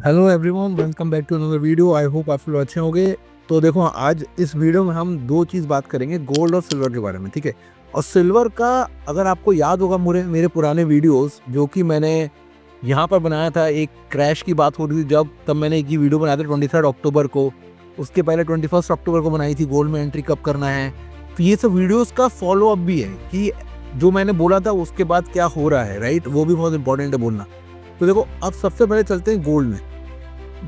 Hello everyone, welcome back to another video. I hope आप लोग अच्छे होंगे। तो देखो, आज इस वीडियो में हम दो चीज़ बात करेंगे, गोल्ड और सिल्वर के बारे में, ठीक है। और सिल्वर का अगर आपको याद होगा मेरे मेरे पुराने वीडियोस जो कि मैंने यहाँ पर बनाया था, एक क्रैश की बात हो रही थी जब, तब मैंने एक वीडियो बनाया था 23 अक्टूबर को। उसके पहले 21 अक्टूबर को बनाई थी, गोल्ड में एंट्री कब करना है। तो ये सब वीडियोस का फॉलो अप भी है कि जो मैंने बोला था उसके बाद क्या हो रहा है, राइट। वो भी बहुत इंपॉर्टेंट है बोलना। तो देखो, अब सबसे पहले चलते हैं गोल्ड में।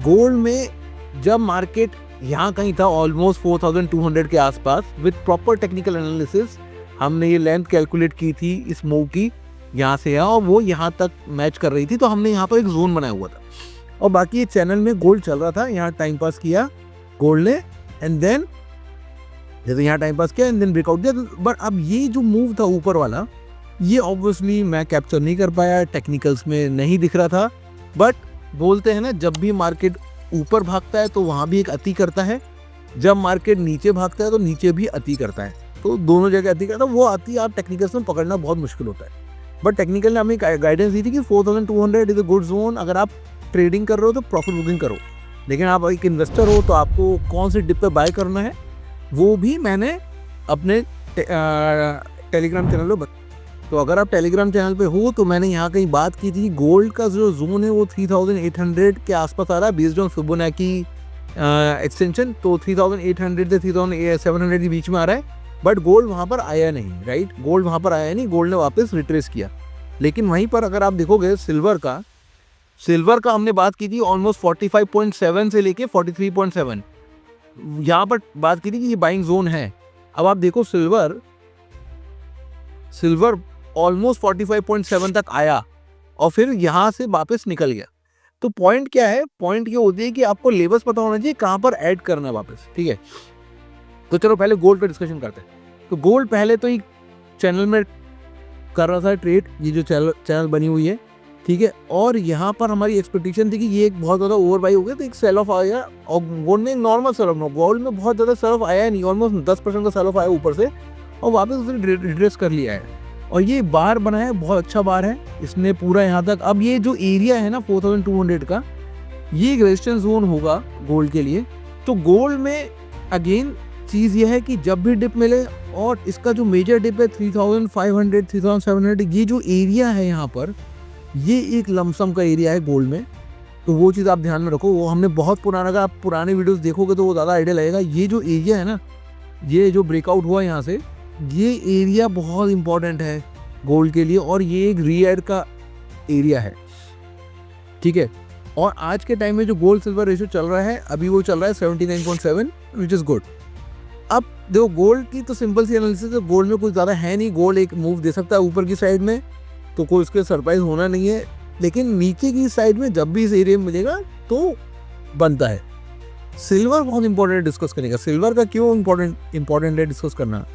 गोल्ड में जब मार्केट यहाँ कहीं था ऑलमोस्ट 4200 के आसपास, विद प्रॉपर टेक्निकल एनालिसिस हमने ये लेंथ कैलकुलेट की थी इस मूव की, यहाँ से यहाँ, और वो यहाँ तक मैच कर रही थी। तो हमने यहाँ पर एक जोन बनाया हुआ था और बाकी ये चैनल में गोल्ड चल रहा था। यहाँ टाइम पास किया गोल्ड ने, एंड देन जैसे यहाँ टाइम पास किया एंड देन ब्रेकआउट दिया। बट अब ये जो मूव था ऊपर वाला, ये ऑब्वियसली मैं कैप्चर नहीं कर पाया, टेक्निकल्स में नहीं दिख रहा था। बट बोलते हैं ना, जब भी मार्केट ऊपर भागता है तो वहाँ भी एक अति करता है, जब मार्केट नीचे भागता है तो नीचे भी अति करता है। तो दोनों जगह अति करता है। वो अति आप टेक्निकल्स में पकड़ना बहुत मुश्किल होता है। बट टेक्निकल ने हमें गाइडेंस दी थी कि 4200 इज अ गुड जोन। अगर आप ट्रेडिंग कर रहे हो तो प्रॉफिट बुकिंग करो, लेकिन आप एक इन्वेस्टर हो तो आपको कौन से डिप पे बाय करना है वो भी मैंने अपने टेलीग्राम चैनल पर। तो अगर आप टेलीग्राम चैनल पे हो तो मैंने यहाँ कहीं बात की थी, गोल्ड का जो जोन है वो 3800 के आसपास आ रहा है बेस्ड ऑन फिबोनाची एक्सटेंशन। तो 3800 से 3700 के बीच में आ रहा है। बट गोल्ड वहाँ पर आया नहीं, राइट। गोल्ड वहाँ पर आया नहीं, गोल्ड ने वापस रिट्रेस किया। लेकिन वहीं पर अगर आप देखोगे सिल्वर का हमने बात की थी ऑलमोस्ट 45.7 से लेके 43.7, यहाँ पर बात की थी कि ये बाइंग जोन है। अब आप देखो सिल्वर ऑलमोस्ट 45.7 तक आया और फिर यहाँ से वापस निकल गया। तो पॉइंट क्या है? पॉइंट ये होती है कि आपको लेवल्स पता होना चाहिए कहाँ पर ऐड करना है वापस, ठीक है। तो चलो पहले गोल्ड पे डिस्कशन करते हैं। तो गोल्ड पहले तो एक चैनल में कर रहा था ट्रेड, ये जो चैनल बनी हुई है, ठीक है। और यहाँ पर हमारी एक्सपेक्टेशन थी कि ये एक बहुत ज़्यादा ओवर बाई हो गया, तो एक सेल ऑफ आया और गोल्ड ने नॉर्मल सेल ऑफ, गोल्ड में बहुत ज़्यादा सेल ऑफ आया नहीं, ऑलमोस्ट 10% का सेल ऑफ आया ऊपर से और वापस उसने रिट्रेस कर लिया है। और ये बार बना है, बहुत अच्छा बार है इसने पूरा यहाँ तक। अब ये जो एरिया है ना 4200 का, ये एक रेजिस्टेंस जोन होगा गोल्ड के लिए। तो गोल्ड में अगेन चीज़ ये है कि जब भी डिप मिले, और इसका जो मेजर डिप है 3500 3700, ये जो एरिया है यहाँ पर, ये एक लमसम का एरिया है गोल्ड में। तो वो चीज़ आप ध्यान में रखो। वो हमने बहुत पुराना, अगर आप पुराने वीडियोस देखोगे तो वो ज़्यादा आइडिया लगेगा। ये जो एरिया है ना, ये जो ब्रेकआउट हुआ यहाँ से, ये एरिया बहुत इंपॉर्टेंट है गोल्ड के लिए, और ये एक रीएड का एरिया है, ठीक है। और आज के टाइम में जो गोल्ड सिल्वर रेशियो चल रहा है अभी, वो चल रहा है 79.7, विच इज़ गुड। अब देखो, गोल्ड की तो सिंपल सी एनालिसिस है, गोल्ड में कुछ ज़्यादा है नहीं। गोल्ड एक मूव दे सकता है ऊपर की साइड में, तो कोई उसके सरप्राइज होना नहीं है। लेकिन नीचे की साइड में जब भी इस एरिया में मिलेगा तो बनता है। सिल्वर बहुत इंपॉर्टेंट है डिस्कस करने का। सिल्वर का क्यों इंपॉर्टेंट है डिस्कस करना?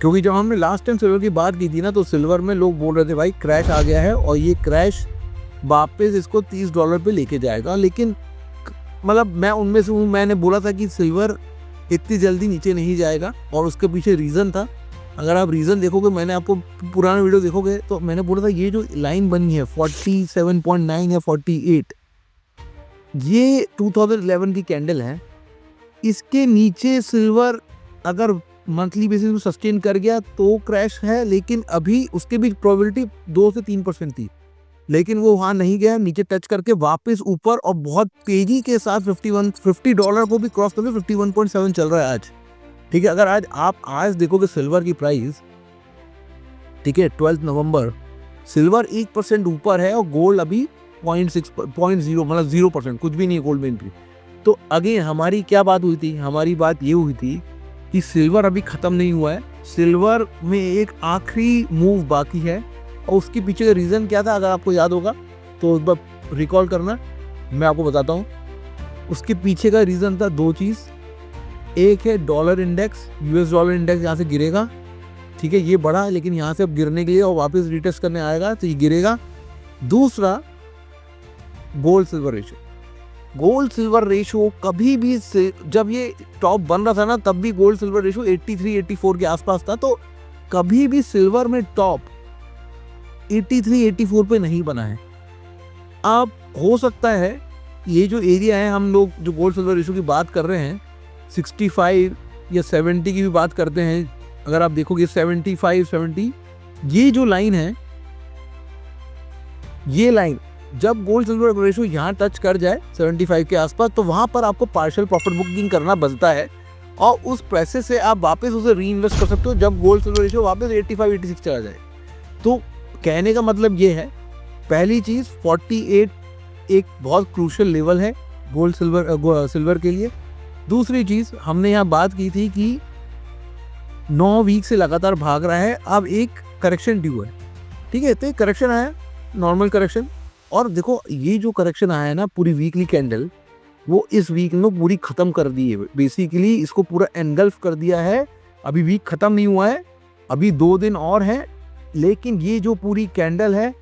क्योंकि जब हमने लास्ट टाइम सिल्वर की बात की थी ना, तो सिल्वर में लोग बोल रहे थे भाई क्रैश आ गया है और ये क्रैश वापस इसको $30 पे लेके जाएगा। लेकिन मतलब मैं उनमें से हूँ, मैंने बोला था कि सिल्वर इतनी जल्दी नीचे नहीं जाएगा, और उसके पीछे रीज़न था। अगर आप रीज़न देखोगे, मैंने आपको पुराना वीडियो देखोगे तो मैंने बोला था ये जो लाइन बनी है 47.9 या 48, ये 2011 की कैंडल है। इसके नीचे सिल्वर अगर मंथली बेसिस में सस्टेन कर गया तो क्रैश है, लेकिन अभी उसके भी प्रोबेबिलिटी 2 से 3% थी। लेकिन वो वहाँ नहीं गया, नीचे टच करके वापस ऊपर, और बहुत तेजी के साथ $50 को भी क्रॉस करके 51.7 चल रहा है आज, ठीक है। अगर आज देखोगे सिल्वर की प्राइस, ठीक है, 12 नवंबर, सिल्वर 1% ऊपर है और गोल्ड अभी 0.0 मतलब 0%, कुछ भी नहीं है गोल्ड में एंट्री। तो अगेन हमारी क्या बात हुई थी? हमारी बात ये हुई थी कि सिल्वर अभी ख़त्म नहीं हुआ है, सिल्वर में एक आखिरी मूव बाकी है। और उसके पीछे का रीज़न क्या था, अगर आपको याद होगा तो उस बार रिकॉल करना, मैं आपको बताता हूँ। उसके पीछे का रीज़न था दो चीज़। एक है dollar index, US dollar index यहाँ से गिरेगा, ठीक है, ये बढ़ा, लेकिन यहाँ से अब गिरने के लिए और वापस रिटेस्ट करने आएगा तो ये गिरेगा। दूसरा, gold silver ratio. Gold silver ratio कभी भी जब ये टॉप बन रहा था ना, तब भी गोल्ड सिल्वर रेशियो 83-84 के आसपास था। तो कभी भी सिल्वर में टॉप 83-84 पे नहीं बना है। अब हो सकता है ये जो एरिया है, हम लोग जो गोल्ड सिल्वर रेशियो की बात कर रहे हैं 65 या 70 की भी बात करते हैं, अगर आप देखोगे 75 70, ये जो लाइन है, ये लाइन जब गोल्ड सिल्वर रेशियो यहाँ टच कर जाए 75 के आसपास, तो वहाँ पर आपको पार्शियल प्रॉफिट बुकिंग करना बनता है और उस पैसे से आप वापस उसे री इन्वेस्ट कर सकते हो जब गोल्ड सिल्वर रेशियो वापस 85 86 चला जाए। तो कहने का मतलब ये है, पहली चीज़ 48 एक बहुत क्रूशियल लेवल है गोल्ड सिल्वर के लिए। दूसरी चीज़ हमने यहाँ बात की थी कि 9 वीक से लगातार भाग रहा है, अब एक करेक्शन ड्यू है, ठीक है। तो एक करेक्शन आया, नॉर्मल करेक्शन, और देखो ये जो करेक्शन आया है ना पूरी वीकली कैंडल, वो इस वीक में पूरी ख़त्म कर दी है, बेसिकली इसको पूरा एनगल्फ कर दिया है। अभी वीक ख़त्म नहीं हुआ है, अभी 2 दिन और हैं, लेकिन ये जो पूरी कैंडल है,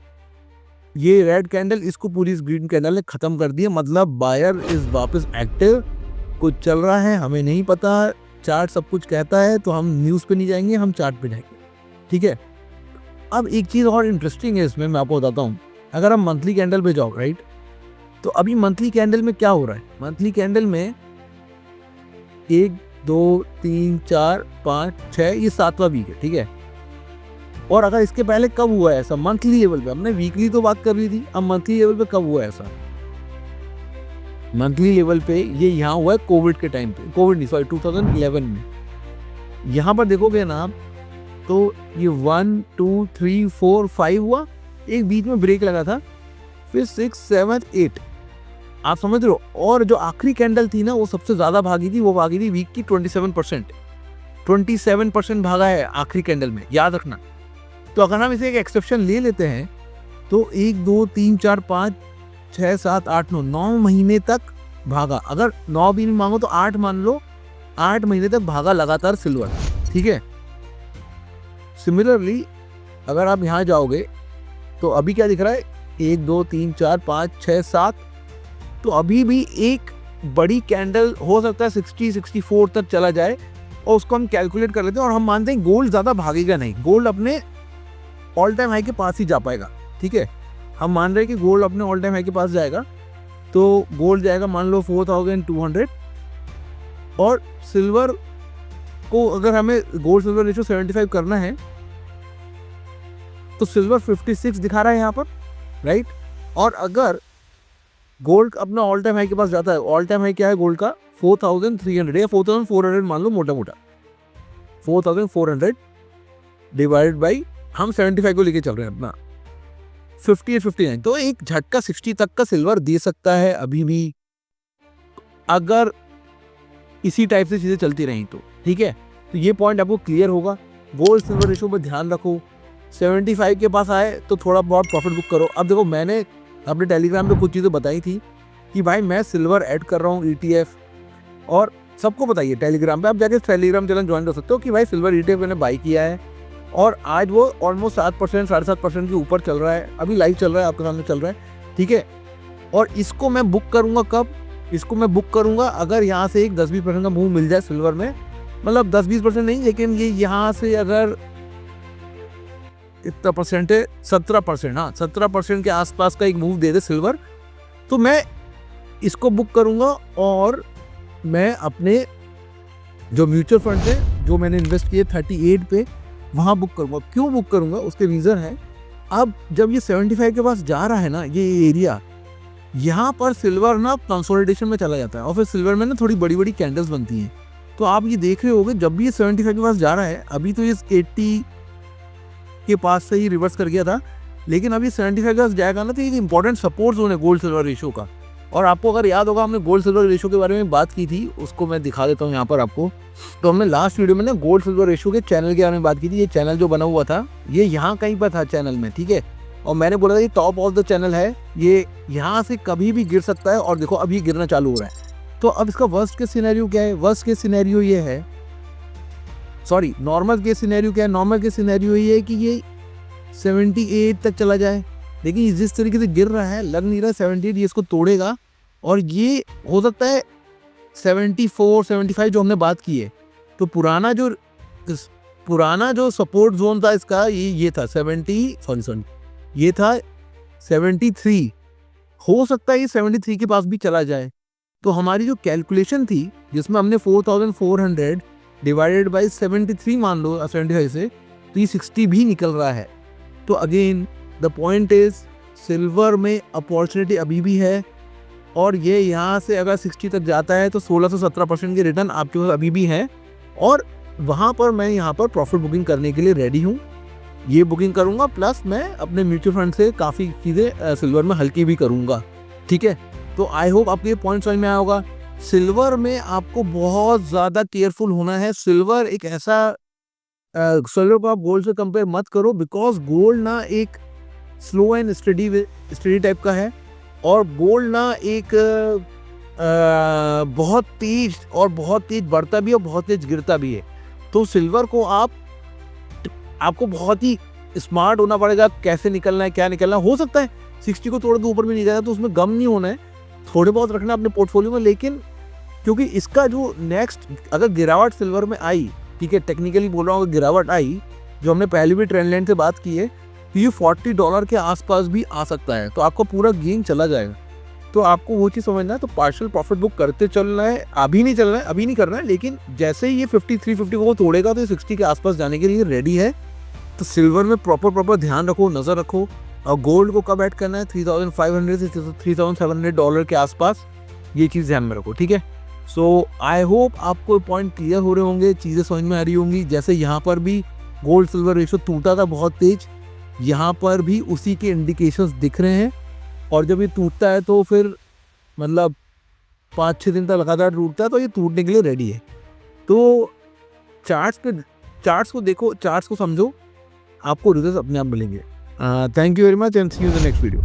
ये रेड कैंडल, इसको पूरी इस ग्रीन कैंडल ने ख़त्म कर दिया। मतलब बायर इस वापस एक्टिव, कुछ चल रहा है, हमें नहीं पता, चार्ट सब कुछ कहता है, तो हम न्यूज़ पे नहीं जाएंगे, हम चार्ट पे जाएंगे, ठीक है। अब एक चीज़ और इंटरेस्टिंग है इसमें, मैं आपको बताता हूँ। अगर हम मंथली कैंडल पे जाओ, राइट, तो अभी मंथली कैंडल में क्या हो रहा है, मंथली कैंडल में 1 2 3 4 5 6 ये 7वां वीक है, ठीक है। और अगर इसके पहले कब हुआ है ऐसा मंथली लेवल पे, हमने वीकली तो बात कर रही थी, अब मंथली लेवल पे कब हुआ है ऐसा, मंथली लेवल पे ये यहाँ हुआ है कोविड के टाइम पे, कोविड नहीं सॉरी 2011 में। यहाँ पर देखोगे ना आप, तो ये 1 2 3 4 5 हुआ, एक बीच में ब्रेक लगा था, फिर 6 7 8, आप समझ रहे हो। और जो आखिरी कैंडल थी ना, वो सबसे ज़्यादा भागी थी, वो भागी थी वीक की 27% भागा है आखिरी कैंडल में, याद रखना। तो अगर हम इसे एक एक्सेप्शन ले लेते हैं, तो 1 2 3 4 5 6 7 8 9 महीने तक भागा। अगर 9 भी नहीं मांगो तो 8 मान लो, 8 महीने तक भागा लगातार सिल्वर, ठीक है। सिमिलरली अगर आप यहाँ जाओगे तो अभी क्या दिख रहा है, 1 2 3 4 5 6 7, तो अभी भी एक बड़ी कैंडल हो सकता है 60 64 तक चला जाए, और उसको हम कैलकुलेट कर लेते हैं और हम मानते हैं गोल्ड ज़्यादा भागेगा नहीं, गोल्ड अपने ऑल टाइम हाई के पास ही जा पाएगा, ठीक है। हम मान रहे हैं कि गोल्ड अपने ऑल टाइम हाई के पास जाएगा, तो गोल्ड जाएगा मान लो 4200, और सिल्वर को अगर हमें गोल्ड सिल्वर रेशियो 75 करना है, तो सिल्वर 56 दिखा रहा है यहाँ पर, राइट। और अगर गोल्ड अपना ऑल टाइम हाई के पास जाता है, ऑल टाइम हाई क्या है गोल्ड का, 4300 या 4400 मान लो, मोटा मोटा 4400 डिवाइडेड बाई, हम 75 को लेके चल रहे हैं अपना 58 59, तो एक झटका 60 तक का सिल्वर दे सकता है अभी भी, अगर इसी टाइप से चीज़ें चलती रहीं तो, ठीक है। तो ये पॉइंट आपको क्लियर होगा। गोल्ड सिल्वर रेशियो पर ध्यान रखो, 75 के पास आए तो थोड़ा बहुत प्रॉफिट बुक करो। अब देखो, मैंने अपने टेलीग्राम पे कुछ चीज़ें बताई थी कि भाई मैं सिल्वर ऐड कर रहा हूँ ETF, और सबको बताइए टेलीग्राम पे, आप जाके टेलीग्राम चैनल ज्वाइन कर सकते हो कि भाई सिल्वर ETF मैंने बाई किया है, और आज वो ऑलमोस्ट 7% 7.5% के ऊपर चल रहा है, अभी लाइव चल रहा है, आपके सामने चल रहा है, ठीक है। और इसको मैं बुक करूँगा कब, इसको मैं बुक करूँगा अगर यहाँ से एक 10-20% का मूव मिल जाए सिल्वर में, मतलब 10-20% नहीं, लेकिन ये यहाँ से अगर इतना परसेंट है, 17%, हाँ 17% के आसपास का एक मूव दे दे सिल्वर, तो मैं इसको बुक करूँगा, और मैं अपने जो म्यूचुअल फंड है जो मैंने इन्वेस्ट किए 38 पे, वहाँ बुक करूँगा। क्यों बुक करूँगा, उसके रीज़न है, अब जब ये 75 के पास जा रहा है ना, ये एरिया, यहाँ पर सिल्वर ना कंसोलिडेशन में चला जाता है, और फिर सिल्वर में ना थोड़ी बड़ी बड़ी कैंडल्स बनती हैं। तो आप ये देख रहे होगे, जब भी ये 75 के पास जा रहा है, अभी तो ये 80 के पास से ही रिवर्स कर गया था, लेकिन अभी 75 के पास जाएगा ना, तो ये इंपॉर्टेंट सपोर्ट जोन है गोल्ड सिल्वर रेशियो का। और आपको अगर याद होगा, हमने गोल्ड सिल्वर रेशियो के बारे में बात की थी, उसको मैं दिखा देता हूँ यहाँ पर आपको। तो हमने लास्ट वीडियो में ना गोल्ड सिल्वर रेशियो के चैनल के बारे में बात की थी। ये चैनल जो बना हुआ था, ये यहाँ कहीं पर था चैनल में, ठीक है। और मैंने बोला था ये टॉप ऑफ द चैनल है, ये यहाँ से कभी भी गिर सकता है, और देखो अभी गिरना चालू हो रहा है। तो अब इसका वर्स्ट केस सिनेरियो क्या है, वर्स्ट केस सिनेरियो ये है, सॉरी नॉर्मल केस सिनेरियो क्या है, नॉर्मल केस सिनेरियो ये है कि ये 78 तक चला जाए, लेकिन जिस तरीके से गिर रहा है, लग नहीं रहा 78 ये इसको तोड़ेगा, और ये हो सकता है 74 75 जो हमने बात की है। तो पुराना जो सपोर्ट जोन था इसका, ये था 73, हो सकता है ये 73 के पास भी चला जाए। तो हमारी जो कैलकुलेशन थी जिसमें हमने 4400 डिवाइडेड बाई 73 मान लो 75 से, तो ये 60 भी निकल रहा है। तो again the point is silver में अपॉर्चुनिटी अभी भी है, और ये यहाँ से अगर 60 तक जाता है तो 16 से 17% के रिटर्न आपके पास अभी भी है, और वहाँ पर मैं यहाँ पर प्रॉफिट बुकिंग करने के लिए रेडी हूँ। ये बुकिंग करूँगा, प्लस मैं अपने म्यूचुअल फंड से काफ़ी चीज़ें सिल्वर में हल्की भी करूँगा। ठीक है, तो आई होप आपको ये पॉइंट समझ में आया होगा। सिल्वर में आपको बहुत ज़्यादा केयरफुल होना है। सिल्वर एक ऐसा सिल्वर को आप गोल्ड से कंपेयर मत करो, बिकॉज गोल्ड ना एक स्लो एंड स्टडी टाइप का है, और गोल्ड ना एक बहुत तेज बढ़ता भी है और बहुत तेज गिरता भी है। तो सिल्वर को आपको बहुत ही स्मार्ट होना पड़ेगा, कैसे निकलना है, क्या निकलना है। हो सकता है 60 को तोड़ के ऊपर भी नहीं जाएगा, तो उसमें गम नहीं होना है, थोड़े बहुत रखना अपने पोर्टफोलियो में। लेकिन क्योंकि इसका जो नेक्स्ट अगर गिरावट सिल्वर में आई, ठीक है, टेक्निकली बोल रहा हूँ, अगर गिरावट आई, जो हमने पहले भी ट्रेंड लाइन से बात की है, तो ये $40 के आसपास भी आ सकता है, तो आपका पूरा गेन चला जाएगा। तो आपको वो चीज़ समझना है, तो पार्शियल प्रॉफिट बुक करते चलना है, अभी नहीं चलना है, अभी नहीं करना है, लेकिन जैसे ही ये 5350 को तोड़ेगा तो ये 60 के आसपास जाने के लिए रेडी है। तो सिल्वर में प्रॉपर ध्यान रखो, नज़र रखो, और गोल्ड को कब ऐड करना है 3500 से $3700 के आसपास, ये चीज़ ध्यान में रखो। ठीक है, सो आई होप आपको पॉइंट क्लियर हो रहे होंगे, चीज़ें समझ में आ रही होंगी। जैसे यहाँ पर भी गोल्ड सिल्वर रेशो टूटा था बहुत तेज, यहाँ पर भी उसी के इंडिकेशंस दिख रहे हैं, और जब ये टूटता है तो फिर मतलब 5-6 दिन तक लगातार टूटता है, तो ये टूटने के लिए रेडी है। तो चार्ट्स को देखो, चार्ट्स को समझो, आपको रिजल्ट अपने आप मिलेंगे। Thank you very much and see you in the next video.